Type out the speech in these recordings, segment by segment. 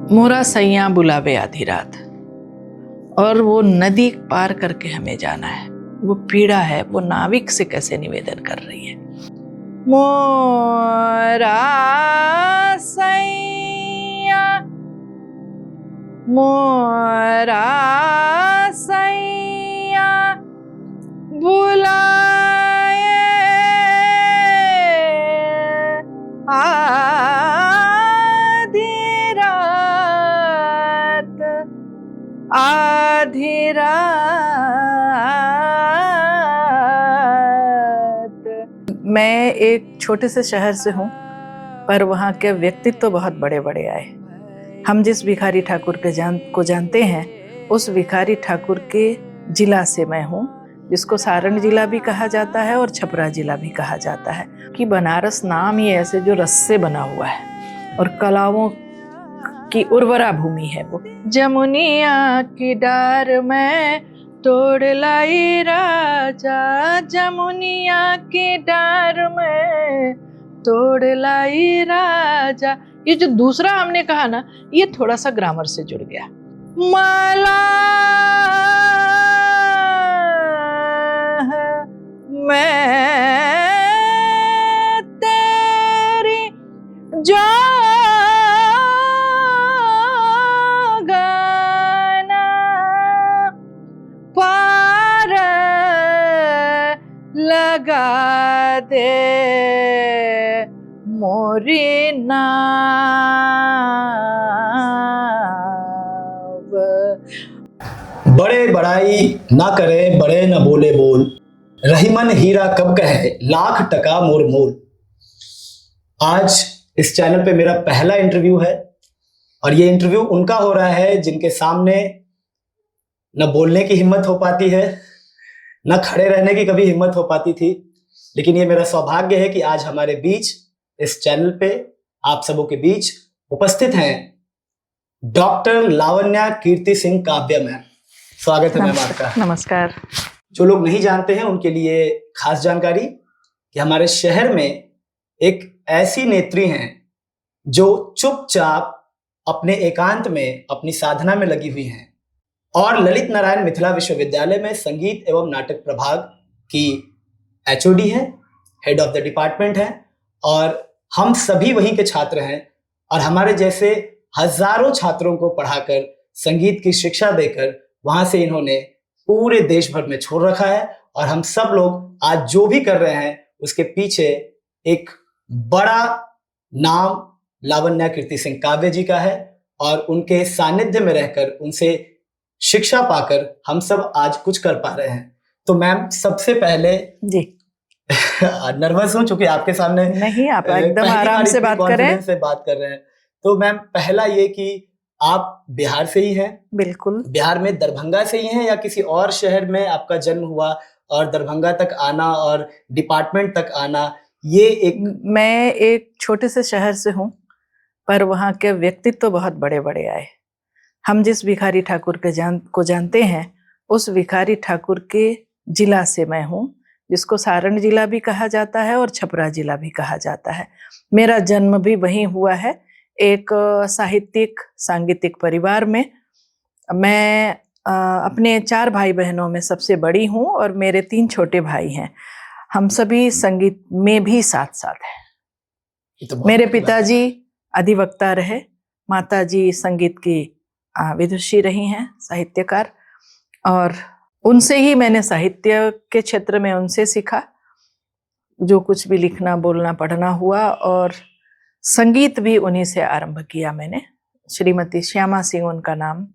मोरा सैया बुलावे आधी रात, और वो नदी पार करके हमें जाना है। वो पीड़ा है, वो नाविक से कैसे निवेदन कर रही है। मोरा सैया, मोरा सैया बुलाए आधी रात, आधी रात। मैं एक छोटे से शहर से हूँ, पर वहाँ के व्यक्तित्व तो बहुत बड़े बड़े आए। हम जिस भिखारी ठाकुर को जानते हैं, उस भिखारी ठाकुर के जिला से मैं हूँ, जिसको सारण जिला भी कहा जाता है और छपरा जिला भी कहा जाता है। कि बनारस नाम ही ऐसे जो रस से बना हुआ है और कलाओं की उर्वरा भूमि है वो। जमुनिया की डार में तोड़ लाई राजा, जमुनिया की डार में तोड़ लाई राजा। ये जो दूसरा हमने कहा ना, ये थोड़ा सा ग्रामर से जुड़ गया। माला मैं तेरी जो गाना पार लगा दे मोरी नाव। बड़े बड़ाई ना करे, बड़े न बोले बोल, रहीमन हीरा कब कहे, लाख टका मोर मोल। आज इस चैनल पे मेरा पहला इंटरव्यू है और ये इंटरव्यू उनका हो रहा है जिनके सामने न बोलने की हिम्मत हो पाती है, न खड़े रहने की कभी हिम्मत हो पाती थी। लेकिन ये मेरा सौभाग्य है कि आज हमारे बीच इस चैनल पे आप सबों के बीच उपस्थित हैं डॉक्टर लावण्या कीर्ति सिंह काव्या मैम। स्वागत है मैम आपका। नमस्कार। जो लोग नहीं जानते हैं उनके लिए खास जानकारी कि हमारे शहर में एक ऐसी नेत्री हैं जो चुपचाप अपने एकांत में अपनी साधना में लगी हुई हैं और ललित नारायण मिथिला विश्वविद्यालय में संगीत एवं नाटक प्रभाग की एचओडी है, हेड ऑफ द डिपार्टमेंट है और हम सभी वहीं के छात्र हैं। और हमारे जैसे हजारों छात्रों को पढ़ाकर, संगीत की शिक्षा देकर वहां से इन्होंने पूरे देश भर में छोड़ रखा है। और हम सब लोग आज जो भी कर रहे हैं उसके पीछे एक बड़ा नाम लावण्या कीर्ति सिंह काव्य जी का है और उनके सानिध्य में रहकर, उनसे शिक्षा पाकर हम सब आज कुछ कर पा रहे हैं। तो मैम सबसे पहले जी नर्वस हूं क्योंकि आपके सामने नहीं, आप एकदम आराम से बात कर रहे हैं। तो मैम पहला ये कि आप बिहार से ही हैं? बिल्कुल। बिहार में दरभंगा से ही हैं या किसी और शहर में आपका जन्म हुआ और दरभंगा तक आना और डिपार्टमेंट तक आना, ये एक मैं एक छोटे से शहर से हूँ, पर वहाँ के व्यक्तित्व तो बहुत बड़े बड़े आए। हम जिस भिखारी ठाकुर को जानते हैं, उस भिखारी ठाकुर के जिला से मैं हूँ, जिसको सारण जिला भी कहा जाता है और छपरा जिला भी कहा जाता है। मेरा जन्म भी वहीं हुआ है, एक साहित्यिक सांगीतिक परिवार में। मैं अपने 4 भाई बहनों में सबसे बड़ी हूँ और मेरे 3 छोटे भाई हैं। हम सभी संगीत में भी साथ साथ हैं। मेरे पिताजी अधिवक्ता रहे, माताजी संगीत की विदुषी रही हैं, साहित्यकार, और उनसे ही मैंने साहित्य के क्षेत्र में उनसे सीखा जो कुछ भी लिखना, बोलना, पढ़ना हुआ। और संगीत भी उन्हीं से आरंभ किया मैंने। श्रीमती श्यामा सिंह उनका नाम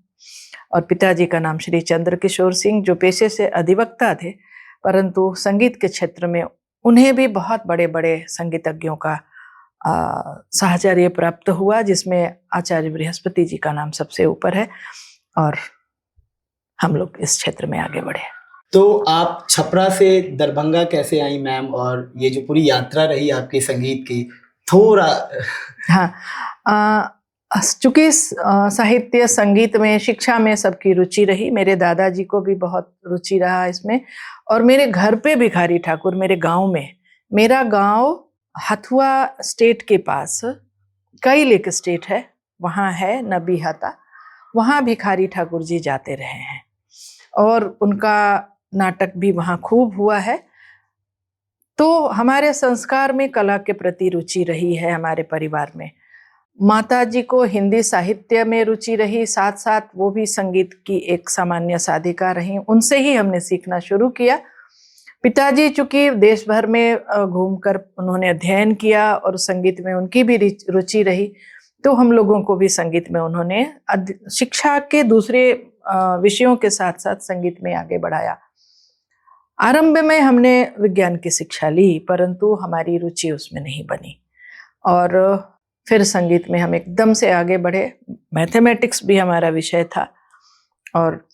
और पिताजी का नाम श्री चंद्र किशोर सिंह, जो पेशे से अधिवक्ता थे, परंतु संगीत के क्षेत्र में उन्हें भी बहुत बड़े बड़े संगीतज्ञों का साहचर्य प्राप्त हुआ, जिसमें आचार्य बृहस्पति जी का नाम सबसे ऊपर है। और हम लोग इस क्षेत्र में आगे बढ़े। तो आप छपरा से दरभंगा कैसे आई मैम, और ये जो पूरी यात्रा रही आपकी संगीत की, थोड़ा हाँ, चूंकि साहित्य, संगीत में, शिक्षा में सबकी रुचि रही। मेरे दादाजी को भी बहुत रुचि रहा इसमें। और मेरे घर पे भिखारी ठाकुर, मेरे गांव में, मेरा गांव हथुआ स्टेट के पास, कई लेक स्टेट है, वहाँ है नबीहता, वहाँ भिखारी ठाकुर जी जाते रहे हैं और उनका नाटक भी वहाँ खूब हुआ है। तो हमारे संस्कार में कला के प्रति रुचि रही है हमारे परिवार में। माता जी को हिंदी साहित्य में रुचि रही, साथ साथ वो भी संगीत की एक सामान्य साधिका रही, उनसे ही हमने सीखना शुरू किया। पिताजी चूंकि देश भर में घूमकर उन्होंने अध्ययन किया और संगीत में उनकी भी रुचि रही, तो हम लोगों को भी संगीत में उन्होंने शिक्षा के दूसरे विषयों के साथ साथ संगीत में आगे बढ़ाया। आरंभ में हमने विज्ञान की शिक्षा ली, परंतु हमारी रुचि उसमें नहीं बनी और फिर संगीत में हम एकदम से आगे बढ़े। मैथमेटिक्स भी हमारा विषय था और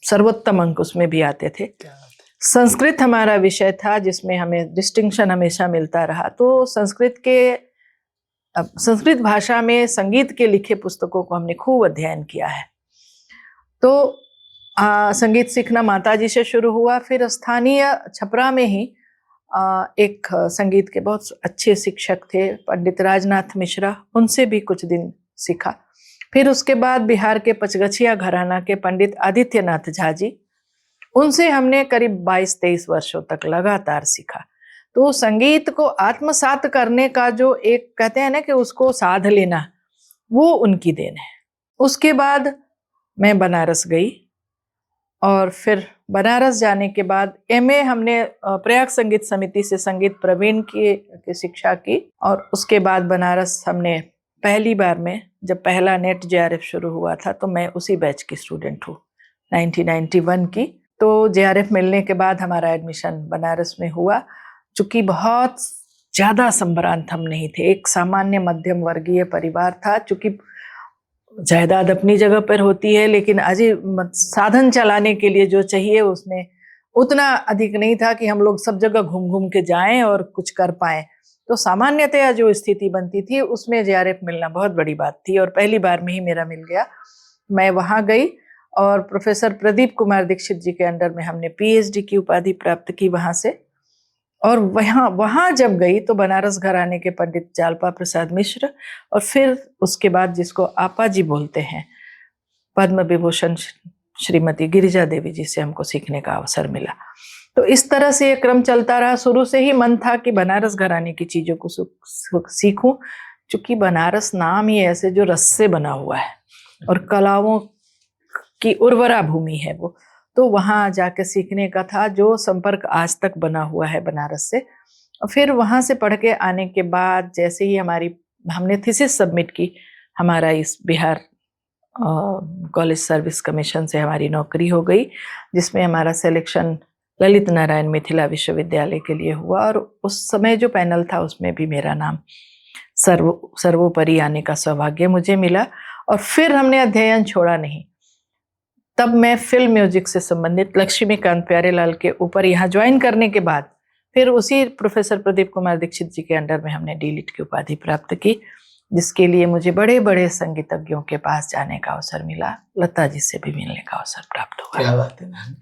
सर्वोत्तम अंक उसमें भी आते थे। संस्कृत हमारा विषय था जिसमें हमें डिस्टिंक्शन हमेशा मिलता रहा। तो संस्कृत भाषा में संगीत के लिखे पुस्तकों को हमने खूब अध्ययन किया है। तो संगीत सीखना माताजी से शुरू हुआ। फिर स्थानीय छपरा में ही एक संगीत के बहुत अच्छे शिक्षक थे पंडित राजनाथ मिश्रा, उनसे भी कुछ दिन सीखा। फिर उसके बाद बिहार के पचगछिया घराना के पंडित आदित्यनाथ झा जी, उनसे हमने करीब 22-23 वर्षों तक लगातार सीखा। तो संगीत को आत्मसात करने का जो एक कहते हैं ना कि उसको साध लेना, वो उनकी देन है। उसके बाद मैं बनारस गई और फिर बनारस जाने के बाद एमए हमने प्रयाग संगीत समिति से संगीत प्रवीण की शिक्षा की और उसके बाद बनारस हमने पहली बार में जब पहला नेट जेआरएफ शुरू हुआ था तो मैं उसी बैच की स्टूडेंट हूँ 1991 की। तो जेआरएफ मिलने के बाद हमारा एडमिशन बनारस में हुआ। चूंकि बहुत ज़्यादा संभ्रांत हम नहीं थे, एक सामान्य मध्यम वर्गीय परिवार था। चूंकि जायदाद अपनी जगह पर होती है लेकिन साधन चलाने के लिए जो चाहिए उसमें उतना अधिक नहीं था कि हम लोग सब जगह घूम घूम के जाएं और कुछ कर पाएं। तो सामान्यतया जो स्थिति बनती थी उसमें जेआरएफ मिलना बहुत बड़ी बात थी और पहली बार में ही मेरा मिल गया। मैं वहाँ गई और प्रोफेसर प्रदीप कुमार दीक्षित जी के अंडर में हमने पीएचडी की उपाधि प्राप्त की वहाँ से। और वहाँ जब गई तो बनारस घराने के पंडित जालपा प्रसाद मिश्र और फिर उसके बाद जिसको आपा जी बोलते हैं पद्म विभूषण श्रीमती गिरिजा देवी जी से हमको सीखने का अवसर मिला। तो इस तरह से ये क्रम चलता रहा। शुरू से ही मन था कि बनारस घराने की चीज़ों को सीखूं, क्योंकि बनारस नाम ही ऐसे जो रस से बना हुआ है और कलाओं की उर्वरा भूमि है वो। तो वहाँ जाके सीखने का था, जो संपर्क आज तक बना हुआ है बनारस से। फिर वहाँ से पढ़ के आने के बाद जैसे ही हमने थीसिस सबमिट की, हमारा इस बिहार कॉलेज सर्विस कमीशन से हमारी नौकरी हो गई, जिसमें हमारा सिलेक्शन ललित नारायण मिथिला विश्वविद्यालय के लिए हुआ। और उस समय जो पैनल था उसमें भी मेरा नाम सर्वोपरि आने का सौभाग्य मुझे मिला। और फिर हमने अध्ययन छोड़ा नहीं। तब मैं फिल्म म्यूजिक से संबंधित लक्ष्मीकांत प्यारेलाल के ऊपर यहाँ ज्वाइन करने के बाद फिर उसी प्रोफेसर प्रदीप कुमार दीक्षित जी के अंडर में हमने डीलिट की उपाधि प्राप्त की, जिसके लिए मुझे बड़े बड़े संगीतज्ञों के पास जाने का अवसर मिला। लता जी से भी मिलने का अवसर प्राप्त हुआ। क्या बात है मैम।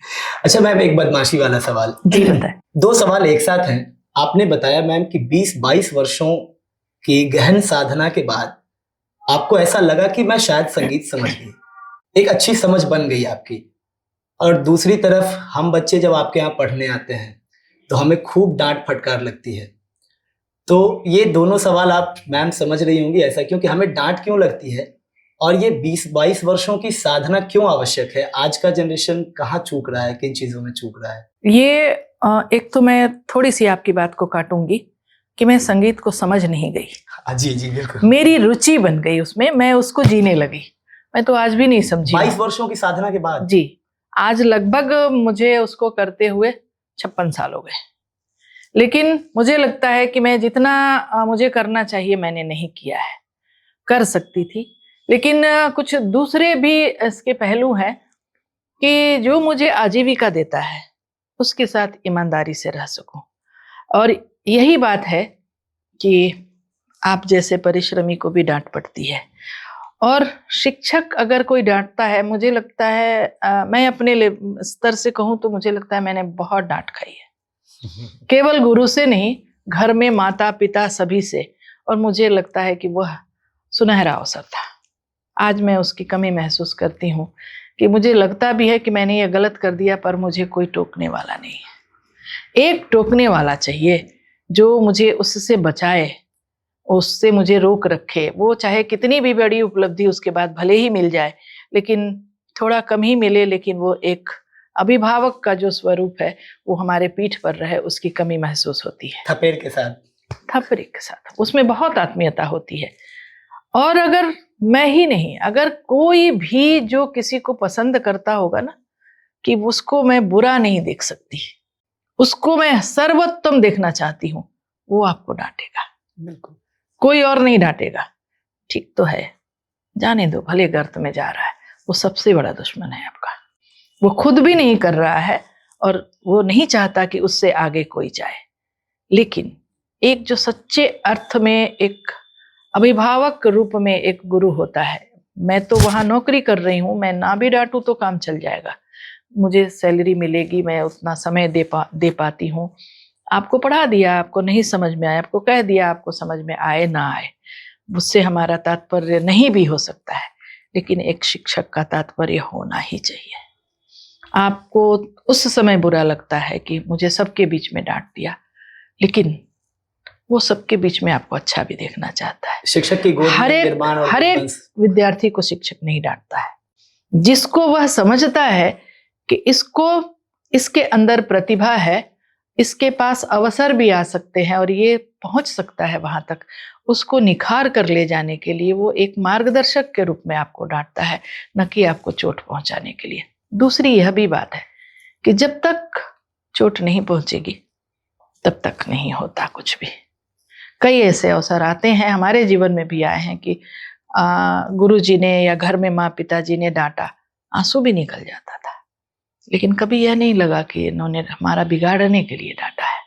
अच्छा मैम, एक बदमाशी वाला सवाल। जी बताएं। 2 सवाल एक साथ हैं। आपने बताया मैम कि 20-22 वर्षों की गहन साधना के बाद आपको ऐसा लगा कि मैं शायद संगीत समझ गई, एक अच्छी समझ बन गई आपकी। और दूसरी तरफ हम बच्चे जब आपके यहाँ पढ़ने आते हैं तो हमें खूब डांट फटकार लगती है। तो ये दोनों सवाल आप मैम समझ रही होंगी ऐसा, क्योंकि हमें डांट क्यों लगती है और ये 20-22 वर्षों की साधना क्यों आवश्यक है? आज का जनरेशन कहाँ चूक रहा है, किन चीजों में चूक रहा है? ये एक तो मैं थोड़ी सी आपकी बात को काटूंगी कि मैं संगीत को समझ नहीं गई। जी जी बिल्कुल। मेरी रुचि बन गई उसमें, मैं उसको जीने लगी। मैं तो आज भी नहीं समझी 22 वर्षों की साधना के बाद। जी, आज लगभग मुझे उसको करते हुए 56 साल हो गए। लेकिन मुझे लगता है कि मैं जितना मुझे करना चाहिए मैंने नहीं किया है। कर सकती थी, लेकिन कुछ दूसरे भी इसके पहलू हैं कि जो मुझे आजीविका देता है उसके साथ ईमानदारी से रह सकूं। और यही बात है कि आप जैसे परिश्रमी को भी डांट पड़ती है, और शिक्षक अगर कोई डांटता है, मुझे लगता है मैं अपने स्तर से कहूँ तो मुझे लगता है मैंने बहुत डांट खाई है। केवल गुरु से नहीं, घर में माता पिता सभी से। और मुझे लगता है कि वह सुनहरा अवसर था। आज मैं उसकी कमी महसूस करती हूँ कि मुझे लगता भी है कि मैंने ये गलत कर दिया, पर मुझे कोई टोकने वाला नहीं है। एक टोकने वाला चाहिए जो मुझे उससे बचाए, उससे मुझे रोक रखे। वो चाहे कितनी भी बड़ी उपलब्धि उसके बाद भले ही मिल जाए, लेकिन थोड़ा कम ही मिले, लेकिन वो एक अभिभावक का जो स्वरूप है वो हमारे पीठ पर रहे, उसकी कमी महसूस होती है। थपेड़ के साथ, थप्पड़ी के साथ उसमें बहुत आत्मीयता होती है। और अगर मैं ही नहीं, अगर कोई भी जो किसी को पसंद करता होगा ना, कि उसको मैं बुरा नहीं देख सकती, उसको मैं सर्वोत्तम देखना चाहती हूँ, वो आपको डांटेगा। बिल्कुल, कोई और नहीं डांटेगा। ठीक तो है, जाने दो, भले गर्त में जा रहा है, वो सबसे बड़ा दुश्मन है आपका। वो खुद भी नहीं कर रहा है और वो नहीं चाहता कि उससे आगे कोई जाए। लेकिन एक जो सच्चे अर्थ में एक अभिभावक के रूप में एक गुरु होता है। मैं तो वहां नौकरी कर रही हूँ, मैं ना भी डांटूं तो काम चल जाएगा, मुझे सैलरी मिलेगी, मैं उतना समय दे पाती हूँ। आपको पढ़ा दिया, आपको नहीं समझ में आया, आपको कह दिया, आपको समझ में आए ना आए, उससे हमारा तात्पर्य नहीं भी हो सकता है, लेकिन एक शिक्षक का तात्पर्य होना ही चाहिए। आपको उस समय बुरा लगता है कि मुझे सबके बीच में डांट दिया, लेकिन वो सबके बीच में आपको अच्छा भी देखना चाहता है। शिक्षक की गोद में निर्माण और हर एक विद्यार्थी को शिक्षक नहीं डांटता है। जिसको वह समझता है कि इसके अंदर प्रतिभा है, इसके पास अवसर भी आ सकते हैं और ये पहुंच सकता है वहां तक, उसको निखार कर ले जाने के लिए वो एक मार्गदर्शक के रूप में आपको डांटता है, न कि आपको चोट पहुंचाने के लिए। दूसरी यह भी बात है कि जब तक चोट नहीं पहुंचेगी तब तक नहीं होता कुछ भी। कई ऐसे अवसर आते हैं, हमारे जीवन में भी आए हैं कि गुरुजी ने या घर में माँ पिताजी ने डांटा, आंसू भी निकल जाता था, लेकिन कभी यह नहीं लगा कि इन्होंने हमारा बिगाड़ने के लिए डांटा है।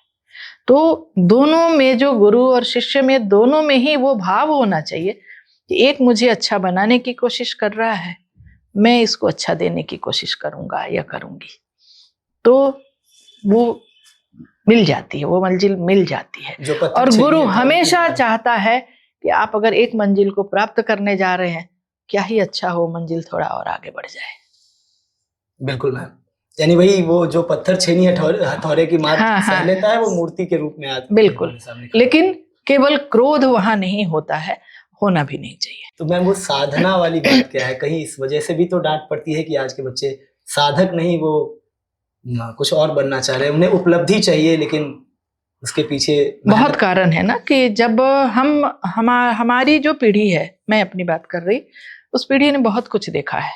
तो दोनों में, जो गुरु और शिष्य में, दोनों में ही वो भाव होना चाहिए कि एक मुझे अच्छा बनाने की कोशिश कर रहा है, मैं इसको अच्छा देने की कोशिश करूंगा या करूंगी, तो वो मिल जाती है, वो मंजिल मिल जाती है। और गुरु हमेशा चाहता है कि आप अगर एक मंजिल को प्राप्त करने जा रहे हैं, क्या ही अच्छा हो मंजिल थोड़ा और आगे बढ़ जाए। बिल्कुल मैम, यानी वही वो जो पत्थर छेनी हथौड़े की मार सह लेता है, वो मूर्ति के रूप में आता है। बिल्कुल, लेकिन केवल क्रोध वहां नहीं होता है, होना भी नहीं चाहिए। तो मैम वो साधना वाली बात क्या है? कहीं इस वजह से भी तो डांट पड़ती है कि आज के बच्चे साधक नहीं, वो कुछ और बनना चाह रहे हैं, उन्हें उपलब्धि चाहिए, लेकिन उसके पीछे बहुत कारण है ना कि जब हमारी जो पीढ़ी है, मैं अपनी बात कर रही, उस पीढ़ी ने बहुत कुछ देखा है,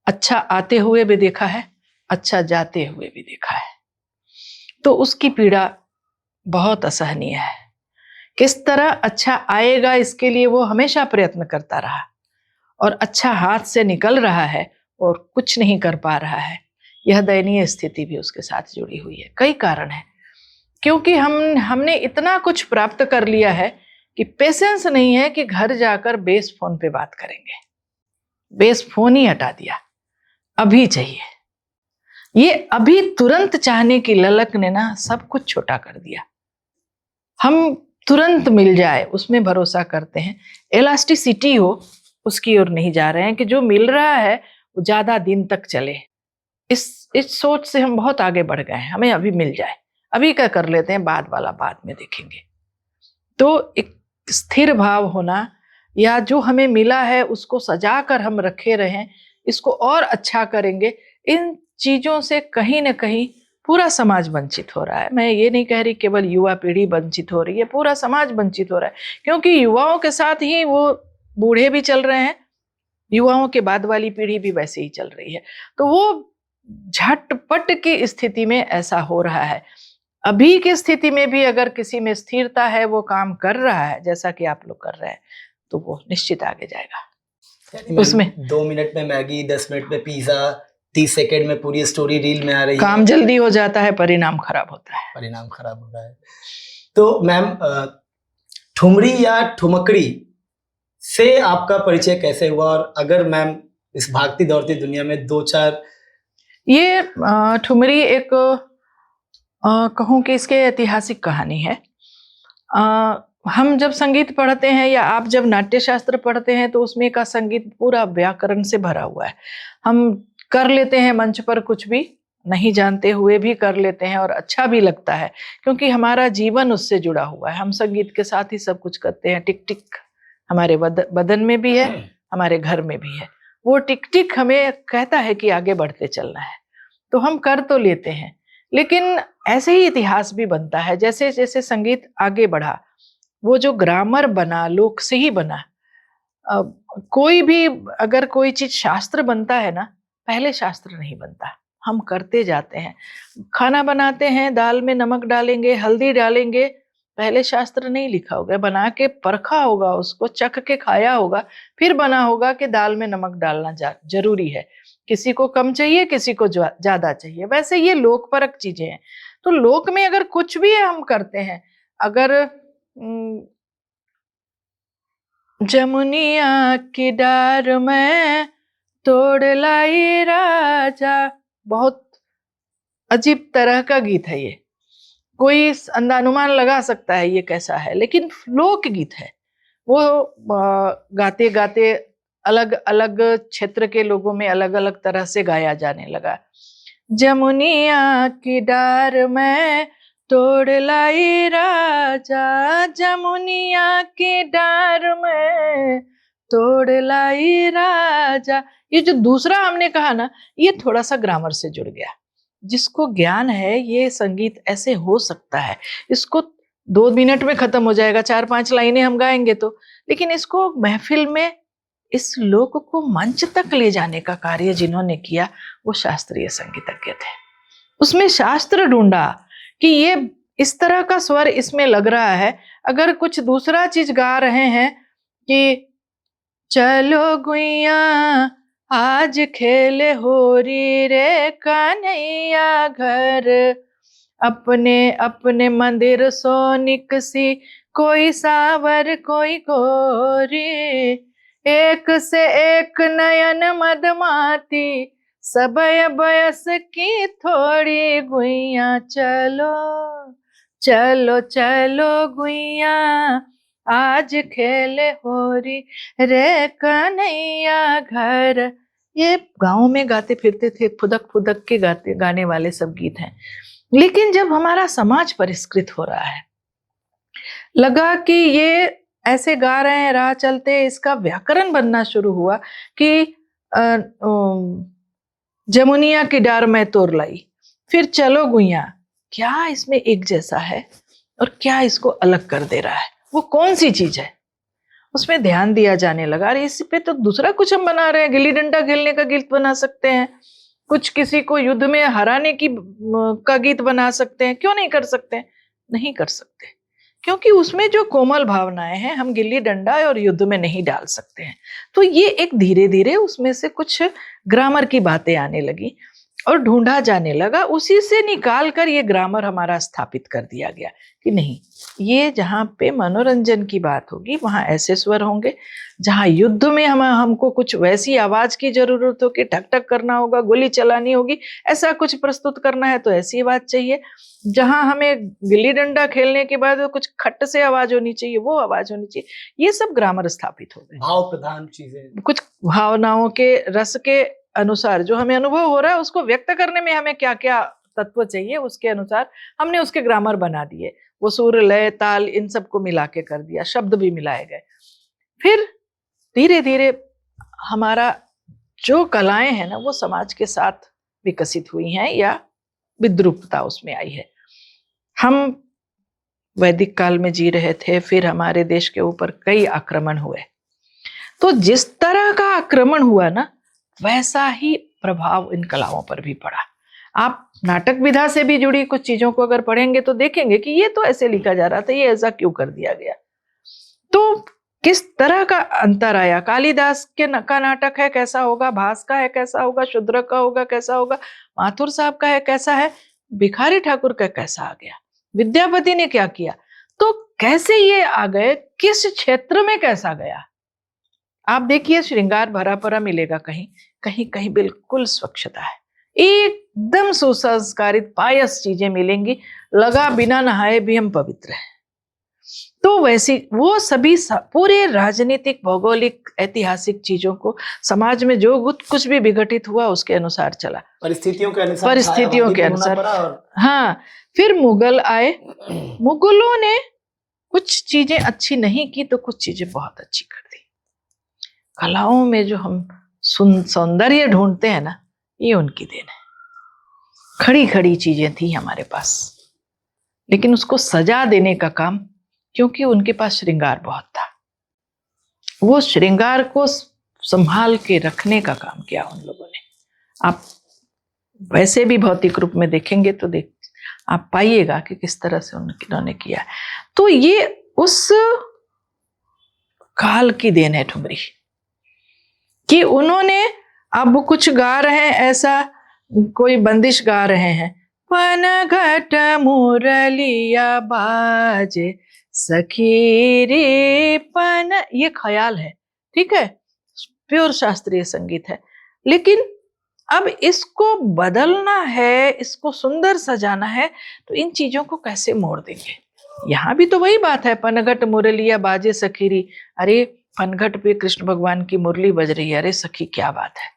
अच्छा आते हुए भी देखा है, अच्छा जाते हुए भी देखा है, तो उसकी पीड़ा बहुत असहनीय है। किस तरह अच्छा आएगा इसके लिए वो हमेशा प्रयत्न करता रहा, और अच्छा हाथ से निकल रहा है और कुछ नहीं कर पा रहा है, यह दयनीय स्थिति भी उसके साथ जुड़ी हुई है। कई कारण है, क्योंकि हमने इतना कुछ प्राप्त कर लिया है कि पेशेंस नहीं है कि घर जाकर बेस फोन पे बात करेंगे। बेस फोन ही हटा दिया, अभी चाहिए। ये अभी तुरंत चाहने की ललक ने ना सब कुछ छोटा कर दिया। हम तुरंत मिल जाए उसमें भरोसा करते हैं, इलास्टिसिटी हो उसकी ओर नहीं जा रहे हैं कि जो मिल रहा है वो ज्यादा दिन तक चले। इस सोच से हम बहुत आगे बढ़ गए हैं, हमें अभी मिल जाए, अभी क्या कर लेते हैं, बाद वाला बाद में देखेंगे। तो एक स्थिर भाव होना, या जो हमें मिला है उसको सजा कर हम रखे रहें, इसको और अच्छा करेंगे, इन चीजों से कहीं ना कहीं पूरा समाज वंचित हो रहा है। मैं ये नहीं कह रही केवल युवा पीढ़ी वंचित हो रही है, पूरा समाज वंचित हो रहा है, क्योंकि युवाओं के साथ ही वो बूढ़े भी चल रहे हैं, युवाओं के बाद वाली पीढ़ी भी वैसे ही चल रही है। तो वो झटपट की स्थिति में ऐसा हो रहा है। अभी की स्थिति में भी अगर किसी में स्थिरता है, वो काम कर रहा है जैसा कि आप लोग कर रहे हैं, तो वो निश्चित आगे जाएगा। उसमें 2 मिनट में मैगी, 10 मिनट में पिज्जा, 30 सेकंड में पूरी स्टोरी रील में आ रही है, काम जल्दी हो जाता है, परिणाम खराब होता है। परिणाम खराब हो रहा है। तो मैम, ठुमरी या ठुमकड़ी से आपका परिचय कैसे हुआ? और अगर मैम इस भागती दौड़ती दुनिया में 2-4, ये ठुमरी एक कहूँ कि इसके ऐतिहासिक कहानी है। हम जब संगीत पढ़ते हैं या आप जब नाट्य शास्त्र पढ़ते हैं तो उसमें का संगीत पूरा व्याकरण से भरा हुआ है। हम कर लेते हैं मंच पर कुछ भी नहीं जानते हुए भी कर लेते हैं और अच्छा भी लगता है, क्योंकि हमारा जीवन उससे जुड़ा हुआ है। हम संगीत के साथ ही सब कुछ करते हैं। टिक टिक हमारे बदन में भी है, हमारे घर में भी है। वो टिक टिक हमें कहता है कि आगे बढ़ते चलना है, तो हम कर तो लेते हैं। लेकिन ऐसे ही इतिहास भी बनता है। जैसे जैसे संगीत आगे बढ़ा, वो जो ग्रामर बना लोक से ही बना। कोई भी अगर कोई चीज शास्त्र बनता है ना, पहले शास्त्र नहीं बनता, हम करते जाते हैं। खाना बनाते हैं, दाल में नमक डालेंगे, हल्दी डालेंगे, पहले शास्त्र नहीं लिखा होगा, बना के परखा होगा, उसको चख के खाया होगा, फिर बना होगा कि दाल में नमक डालना जरूरी है। किसी को कम चाहिए, किसी को ज्यादा चाहिए। वैसे ये लोकपरक चीजें हैं। तो लोक में अगर कुछ भी हम करते हैं, अगर जमुनिया की डार में तोड़ लाई राजा, बहुत अजीब तरह का गीत है ये। कोई अनुमान लगा सकता है ये कैसा है, लेकिन लोक गीत है। वो गाते गाते अलग अलग क्षेत्र के लोगों में अलग अलग तरह से गाया जाने लगा। जमुनिया की डार में तोड़ लाई राजा, जमुनिया की डार में तोड़ लाई राजा। ये जो दूसरा हमने कहा ना, ये थोड़ा सा ग्रामर से जुड़ गया। जिसको ज्ञान है ये संगीत ऐसे हो सकता है, इसको 2 मिनट में खत्म हो जाएगा, 4-5 लाइनें हम गाएंगे तो। लेकिन इसको महफिल में इस लोक को मंच तक ले जाने का कार्य जिन्होंने किया वो शास्त्रीय संगीतज्ञ थे। उसमें शास्त्र ढूंढा कि ये इस तरह का स्वर इसमें लग रहा है। अगर कुछ दूसरा चीज गा रहे हैं कि चलो गुइया आज खेले होरी रे कन्हैया घर, अपने अपने मंदिर सोनिक सी, कोई सावर कोई गोरी, एक से एक नयन मदमाती, सबय बयस की थोड़ी गुइया, चलो चलो चलो गुइया आज खेले होरी रे कन्हैया घर। ये गांव में गाते फिरते थे, फुदक फुदक के गाने वाले सब गीत हैं। लेकिन जब हमारा समाज परिष्कृत हो रहा है, लगा कि ये ऐसे गा रहे हैं, राह चलते इसका व्याकरण बनना शुरू हुआ कि जमुनिया की डार में तोड़ लाई, फिर चलो गुइया, क्या इसमें एक जैसा है और क्या इसको अलग कर दे रहा है, वो कौन सी चीज है, उसमें ध्यान दिया जाने लगा। अरे इस पे तो दूसरा कुछ हम बना रहे हैं, गिल्ली डंडा खेलने का गीत बना सकते हैं, कुछ किसी को युद्ध में हराने की का गीत बना सकते हैं, क्यों नहीं कर सकते? नहीं कर सकते, क्योंकि उसमें जो कोमल भावनाएं हैं हम गिल्ली डंडा और युद्ध में नहीं डाल सकते हैं। तो ये एक धीरे धीरे उसमें से कुछ ग्रामर की बातें आने लगी और ढूंढा जाने लगा, उसी से निकाल कर ये ग्रामर हमारा स्थापित कर दिया गया कि नहीं, ये जहाँ पे मनोरंजन की बात होगी वहां ऐसे स्वर होंगे, जहाँ युद्ध में हमको कुछ वैसी आवाज की जरूरत हो कि ठक ठक करना होगा, गोली चलानी होगी, ऐसा कुछ प्रस्तुत करना है तो ऐसी आवाज चाहिए, जहाँ हमें गिल्ली डंडा खेलने के बाद कुछ खट से आवाज होनी चाहिए, वो आवाज होनी चाहिए। ये सब ग्रामर स्थापित हो गए, भाव प्रधान चीजें, कुछ भावनाओं के रस के अनुसार जो हमें अनुभव हो रहा है उसको व्यक्त करने में हमें क्या क्या तत्व चाहिए, उसके अनुसार हमने उसके ग्रामर बना दिए। वो सुर लय ताल इन सबको मिला के कर दिया, शब्द भी मिलाए गए। फिर धीरे धीरे हमारा जो कलाएं हैं ना वो समाज के साथ विकसित हुई हैं या विद्रूपता उसमें आई है। हम वैदिक काल में जी रहे थे, फिर हमारे देश के ऊपर कई आक्रमण हुए, तो जिस तरह का आक्रमण हुआ ना वैसा ही प्रभाव इन कलाओं पर भी पड़ा। आप नाटक विधा से भी जुड़ी कुछ चीजों को अगर पढ़ेंगे तो देखेंगे कि ये तो ऐसे लिखा जा रहा था, ये ऐसा क्यों कर दिया गया। तो किस तरह का अंतर आया, कालिदास का नाटक है कैसा होगा, भास का है कैसा होगा, शूद्र का होगा कैसा होगा, माथुर साहब का है कैसा है, भिखारी ठाकुर का कैसा आ गया, विद्यापति ने क्या किया, तो कैसे ये आ गए, किस क्षेत्र में कैसा गया। आप देखिए श्रृंगार भरा परा मिलेगा कहीं, कहीं कहीं बिल्कुल स्वच्छता है, एकदम सुसंस्कारित पायस चीजें मिलेंगी, लगा बिना नहाए भी हम पवित्र हैं। तो वैसी वो सभी पूरे राजनीतिक, भौगोलिक, ऐतिहासिक चीजों को, समाज में जो कुछ भी विघटित हुआ उसके अनुसार चला, परिस्थितियों के अनुसार, परिस्थितियों के छायावादी होना अनुसार। पड़ा। और हाँ, फिर मुगल आए, मुगलों ने कुछ चीजें अच्छी नहीं की तो कुछ चीजें बहुत अच्छी कर दी। कलाओं में जो हम सौंदर्य ढूंढते हैं ना, ये उनकी देन है। खड़ी खड़ी चीजें थी हमारे पास, लेकिन उसको सजा देने का काम, क्योंकि उनके पास श्रृंगार बहुत था, वो श्रृंगार को संभाल के रखने का काम किया उन लोगों ने। आप वैसे भी भौतिक रूप में देखेंगे तो आप पाइएगा कि किस तरह से उन्होंने किया। तो ये उस काल की देन है ठुमरी, कि उन्होंने, अब कुछ गा रहे हैं ऐसा, कोई बंदिश गा रहे हैं, पनघट मुरलिया बाजे सखी रे पन, ये ख्याल है, ठीक है, प्योर शास्त्रीय संगीत है। लेकिन अब इसको बदलना है, इसको सुंदर सजाना है, तो इन चीजों को कैसे मोड़ देंगे। यहाँ भी तो वही बात है, पनघट मुरलिया बाजे सखीरी, अरे पनघट पे कृष्ण भगवान की मुरली बज रही है, अरे सखी क्या बात है।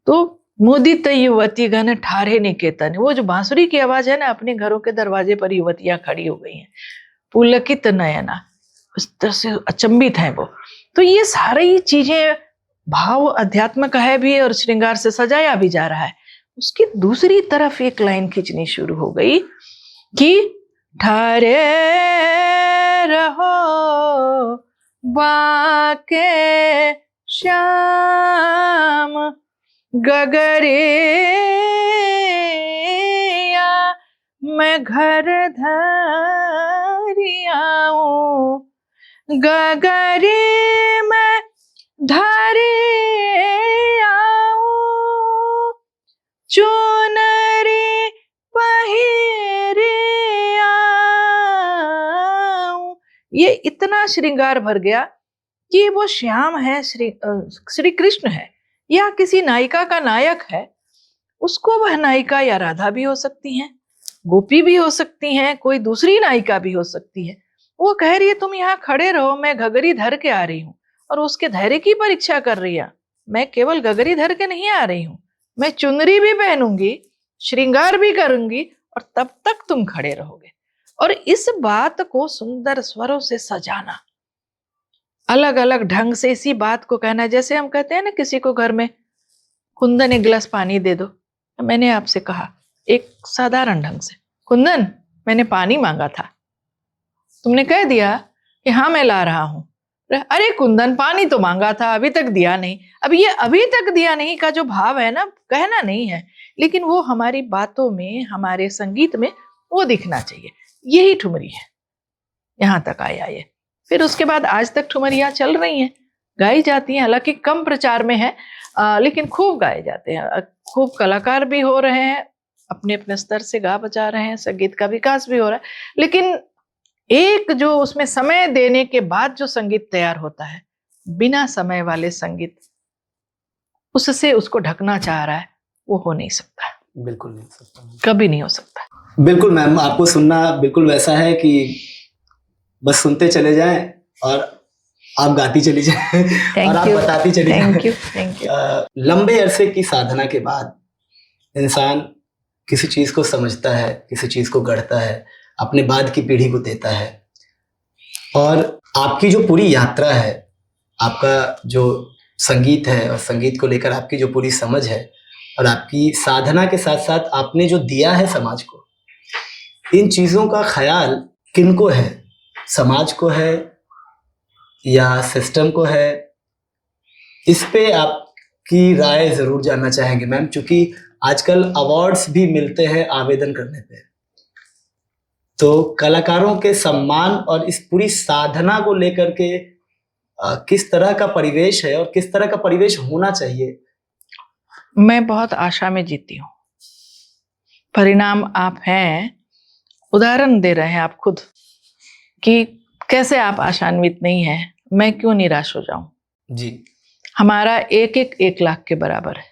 तो मुदित युवती गण ठारे निकेतन, वो जो बांसुरी की आवाज है ना, अपने घरों के दरवाजे पर युवतियां खड़ी हो गई हैं, पुलकित नयना, उस तरह से अचंभित है वो। तो ये सारी चीजें, भाव अध्यात्म का है भी और श्रृंगार से सजाया भी जा रहा है। उसकी दूसरी तरफ एक लाइन खींचनी शुरू हो गई कि ठारे रहो बाके श्याम गगरिया, मैं घर धरियाऊं, गगरी में धरे आऊं, चुनरी पहिरे आऊं। ये इतना श्रृंगार भर गया कि वो श्याम है, श्री कृष्ण है, या किसी नायिका का नायक है, उसको वह नायिका या राधा भी हो सकती हैं, गोपी भी हो सकती हैं, कोई दूसरी नायिका भी हो सकती है। वो कह रही है तुम यहाँ खड़े रहो, मैं घगरी धर के आ रही हूँ, और उसके धैर्य की परीक्षा कर रही है। मैं केवल घगरी धर के नहीं आ रही हूँ, मैं चुनरी भी पहनूंगी, श्रृंगार भी करूंगी, और तब तक तुम खड़े रहोगे। और इस बात को सुंदर स्वरों से सजाना, अलग अलग ढंग से इसी बात को कहना। जैसे हम कहते हैं ना किसी को घर में, कुंदन एक गिलास पानी दे दो, मैंने आपसे कहा एक साधारण ढंग से, कुंदन मैंने पानी मांगा था, तुमने कह दिया कि हाँ मैं ला रहा हूं। अरे कुंदन पानी तो मांगा था, अभी तक दिया नहीं। अब ये अभी तक दिया नहीं का जो भाव है ना, कहना नहीं है, लेकिन वो हमारी बातों में, हमारे संगीत में वो दिखना चाहिए। यही ठुमरी है, यहां तक आया ये। फिर उसके बाद आज तक ठुमरियां चल रही हैं, गाई जाती हैं, हालांकि कम प्रचार में है, लेकिन खूब गाए जाते हैं। खूब कलाकार भी हो रहे हैं, अपने अपने स्तर से गा बजा रहे हैं, संगीत का विकास भी हो रहा है। लेकिन एक जो उसमें समय देने के बाद जो संगीत तैयार होता है, बिना समय वाले संगीत, उससे उसको ढकना चाह रहा है, वो हो नहीं सकता। बिल्कुल नहीं हो सकता, कभी नहीं हो सकता। बिल्कुल मैम, आपको सुनना बिल्कुल वैसा है कि बस सुनते चले जाएं और आप गाती चली जाएं और आप बताती चली जाएं। Thank you. लंबे अरसे की साधना के बाद इंसान किसी चीज को समझता है, किसी चीज को गढ़ता है, अपने बाद की पीढ़ी को देता है। और आपकी जो पूरी यात्रा है, आपका जो संगीत है और संगीत को लेकर आपकी जो पूरी समझ है, और आपकी साधना के साथ साथ आपने जो दिया है समाज को, इन चीजों का ख्याल किनको है? समाज को है या सिस्टम को है? इस पे आपकी राय जरूर जानना चाहेंगे मैम, क्योंकि आजकल अवार्ड्स भी मिलते हैं आवेदन करने पे। तो कलाकारों के सम्मान और इस पूरी साधना को लेकर के किस तरह का परिवेश है और किस तरह का परिवेश होना चाहिए? मैं बहुत आशा में जीती हूँ। परिणाम आप हैं, उदाहरण दे रहे हैं आप खुद कि कैसे आप आशान्वित नहीं हैं, मैं क्यों निराश हो जाऊं। जी, हमारा एक लाख के बराबर है,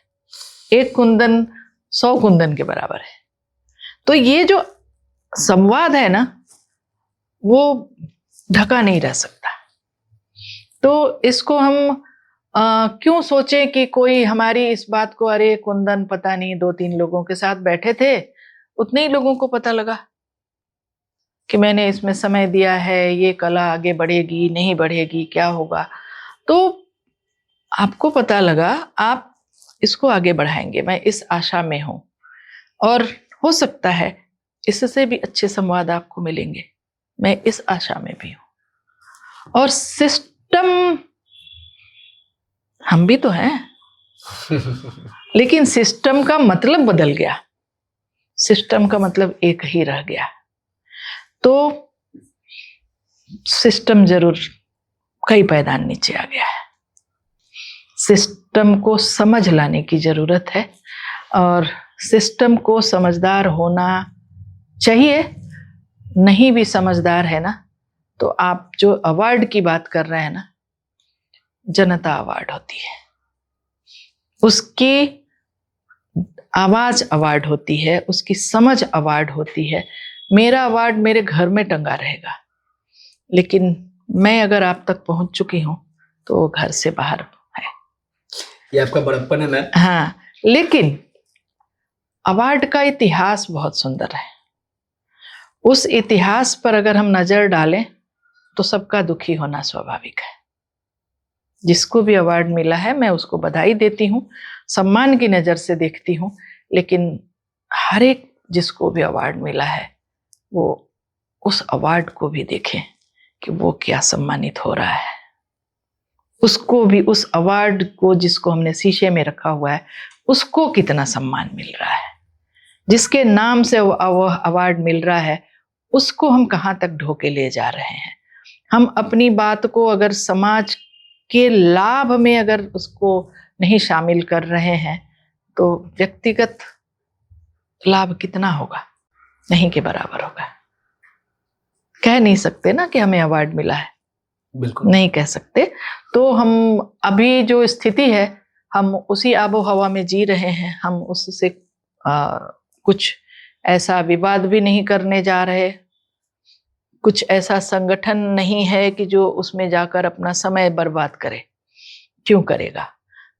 एक कुंदन 100 कुंदन के बराबर है। तो ये जो संवाद है ना, वो ढका नहीं रह सकता। तो इसको हम क्यों सोचें कि कोई हमारी इस बात को, अरे कुंदन पता नहीं 2-3 लोगों के साथ बैठे थे, उतने ही लोगों को पता लगा कि मैंने इसमें समय दिया है, ये कला आगे बढ़ेगी नहीं बढ़ेगी, क्या होगा। तो आपको पता लगा, आप इसको आगे बढ़ाएंगे, मैं इस आशा में हूं। और हो सकता है इससे भी अच्छे संवाद आपको मिलेंगे, मैं इस आशा में भी हूं। और सिस्टम हम भी तो हैं, लेकिन सिस्टम का मतलब बदल गया, सिस्टम का मतलब एक ही रह गया। तो सिस्टम जरूर कई पायदान नीचे आ गया है, सिस्टम को समझ लाने की जरूरत है, और सिस्टम को समझदार होना चाहिए। नहीं भी समझदार है ना, तो आप जो अवार्ड की बात कर रहे हैं ना, जनता अवार्ड होती है, उसकी आवाज अवार्ड होती है, उसकी समझ अवार्ड होती है। मेरा अवार्ड मेरे घर में टंगा रहेगा, लेकिन मैं अगर आप तक पहुंच चुकी हूं तो वो घर से बाहर है। ये आपका बड़प्पन है मैम। हाँ, लेकिन अवार्ड का इतिहास बहुत सुंदर है। उस इतिहास पर अगर हम नजर डालें तो सबका दुखी होना स्वाभाविक है। जिसको भी अवार्ड मिला है मैं उसको बधाई देती हूँ, सम्मान की नजर से देखती हूँ, लेकिन हर एक जिसको भी अवार्ड मिला है वो उस अवार्ड को भी देखें कि वो क्या सम्मानित हो रहा है। उसको भी, उस अवार्ड को जिसको हमने शीशे में रखा हुआ है, उसको कितना सम्मान मिल रहा है। जिसके नाम से वो अवार्ड मिल रहा है, उसको हम कहाँ तक ढोके ले जा रहे हैं। हम अपनी बात को अगर समाज के लाभ में अगर उसको नहीं शामिल कर रहे हैं तो व्यक्तिगत लाभ कितना होगा, नहीं के बराबर होगा। कह नहीं सकते ना कि हमें अवार्ड मिला है, बिल्कुल नहीं कह सकते। तो हम अभी जो स्थिति है, हम उसी आबो हवा में जी रहे हैं। हम उससे कुछ ऐसा विवाद भी नहीं करने जा रहे, कुछ ऐसा संगठन नहीं है कि जो उसमें जाकर अपना समय बर्बाद करे। क्यों करेगा?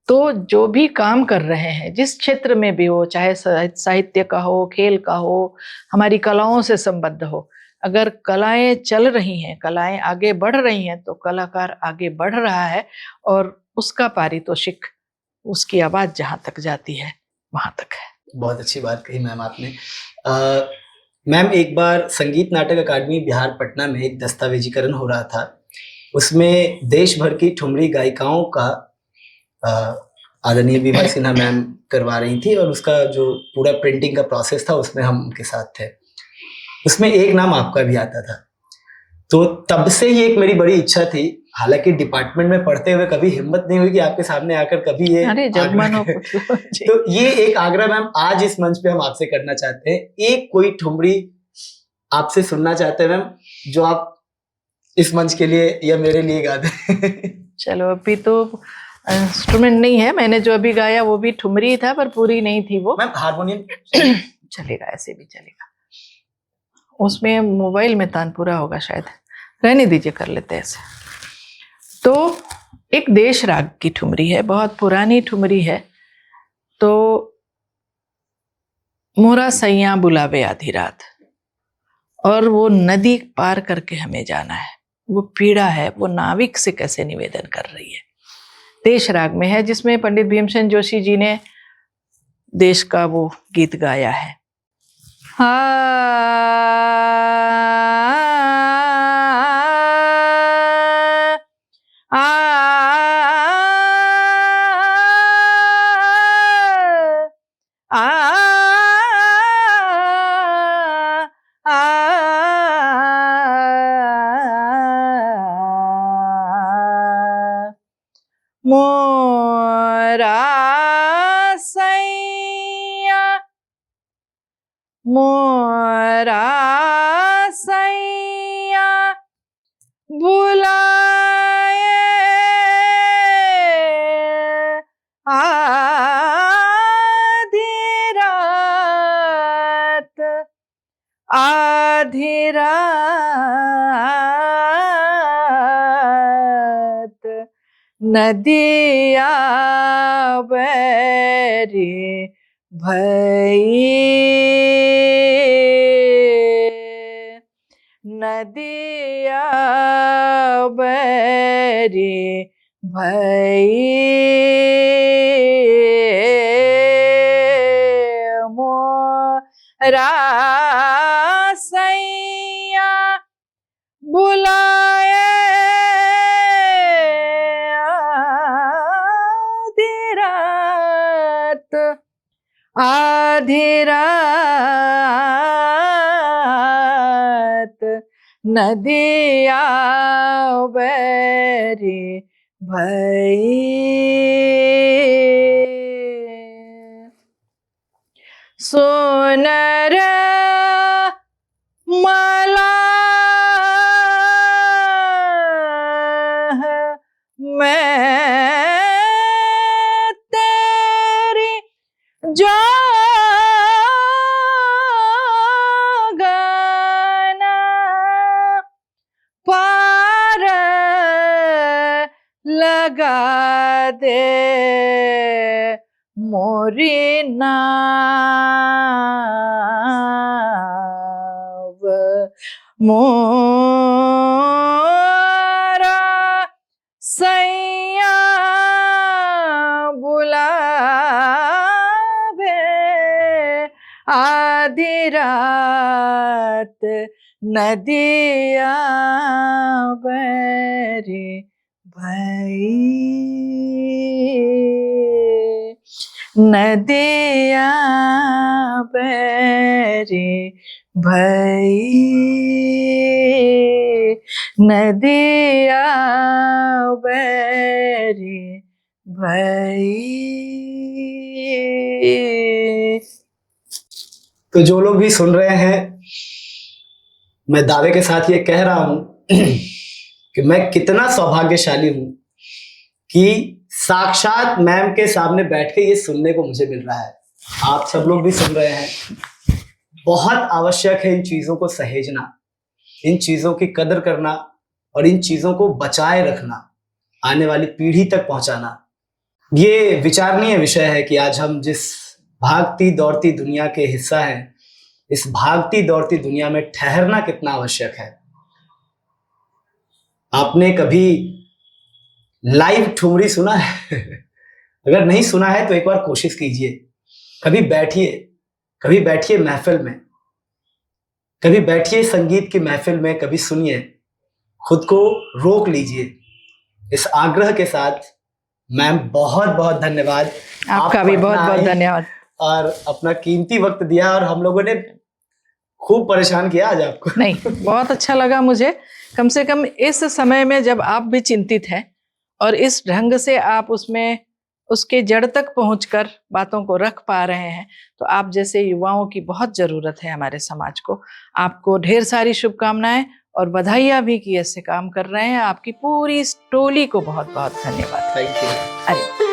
तो जो भी काम कर रहे हैं, जिस क्षेत्र में भी हो, चाहे साहित्य का हो, खेल का हो, हमारी कलाओं से संबद्ध हो, अगर कलाएं चल रही हैं, कलाएं आगे बढ़ रही हैं, तो कलाकार आगे बढ़ रहा है और उसका पारितोषिक, उसकी आवाज जहां तक जाती है वहां तक है। बहुत अच्छी बात कही मैम आपने। मैम, एक बार संगीत नाटक अकादमी बिहार पटना में एक दस्तावेजीकरण हो रहा था। उसमें देश भर की ठुमरी गायिकाओं का आदरणीय विभा सिन्हा मैम करवा रही थी, और उसका जो पूरा प्रिंटिंग का प्रोसेस था उसमें हम उनके साथ थे। उसमें एक नाम आपका भी आता था। तो तब से ही एक मेरी बड़ी इच्छा थी, हालांकि डिपार्टमेंट में पढ़ते हुए कभी हिम्मत नहीं हुई कि आपके सामने आकर कभी ये अरे जब मन हो तो ये एक आग्रह मैम आज इस मंच पे हम आपसे करना चाहते हैं। एक कोई ठुमरी आपसे सुनना चाहते हैं मैम, जो आप इस मंच के लिए या मेरे लिए गा दें। चलो, अभी तो इंस्ट्रूमेंट नहीं है, मैंने जो अभी गाया वो भी ठुमरी था पर पूरी नहीं थी वो। मैम हारमोनियम चलेगा, ऐसे भी चलेगा। उसमें मोबाइल में तानपुरा होगा शायद, रहने दीजिए, कर लेते हैं ऐसे। तो एक देश राग की ठुमरी है, बहुत पुरानी ठुमरी है। तो मोरा सैया बुलावे आधी रात, और वो नदी पार करके हमें जाना है, वो पीड़ा है, वो नाविक से कैसे निवेदन कर रही है। देश राग में है, जिसमें पंडित भीमसेन जोशी जी ने देश का वो गीत गाया है। मोरा सैया, मोरा सैया बुलाए आधी रात, आधी रात नदिया बैरी भई, नदिया बैरी भई, मोरा सैया बुलाए आधी रात, नदिया बैरी भई। सोनर माला मैं तेरी जोगना पार लगा दे मोरी नाव, मोरा सैया बुलावे आधी रात, नदिया बैरी भई, नदिया बैरी भई, नदिया बैरी भई। तो जो लोग भी सुन रहे हैं, मैं दावे के साथ ये कह रहा हूं कि मैं कितना सौभाग्यशाली हूं कि साक्षात मैम के सामने बैठ के ये सुनने को मुझे मिल रहा है। आप सब लोग भी सुन रहे हैं। बहुत आवश्यक है इन चीजों को सहेजना, इन चीजों की कदर करना और इन चीजों को बचाए रखना, आने वाली पीढ़ी तक पहुंचाना। ये विचारणीय विषय है कि आज हम जिस भागती दौड़ती दुनिया के हिस्सा हैं, इस भागती दौड़ती दुनिया में ठहरना कितना आवश्यक है। आपने कभी लाइव ठुमरी सुना है? अगर नहीं सुना है तो एक बार कोशिश कीजिए। कभी बैठिए महफिल में, कभी बैठिए संगीत की महफिल में, कभी सुनिए, खुद को रोक लीजिए। इस आग्रह के साथ मैम बहुत बहुत धन्यवाद। आपका भी बहुत बहुत धन्यवाद और अपना कीमती वक्त दिया, और हम लोगों ने खूब परेशान किया आज आपको। नहीं, बहुत अच्छा लगा मुझे। कम से कम इस समय में जब आप भी चिंतित हैं और इस ढंग से आप उसमें उसके जड़ तक पहुंचकर बातों को रख पा रहे हैं, तो आप जैसे युवाओं की बहुत जरूरत है हमारे समाज को। आपको ढेर सारी शुभकामनाएं और बधाइयां भी कि ऐसे काम कर रहे हैं। आपकी पूरी इस टोली को बहुत बहुत धन्यवाद। Thank you. अरे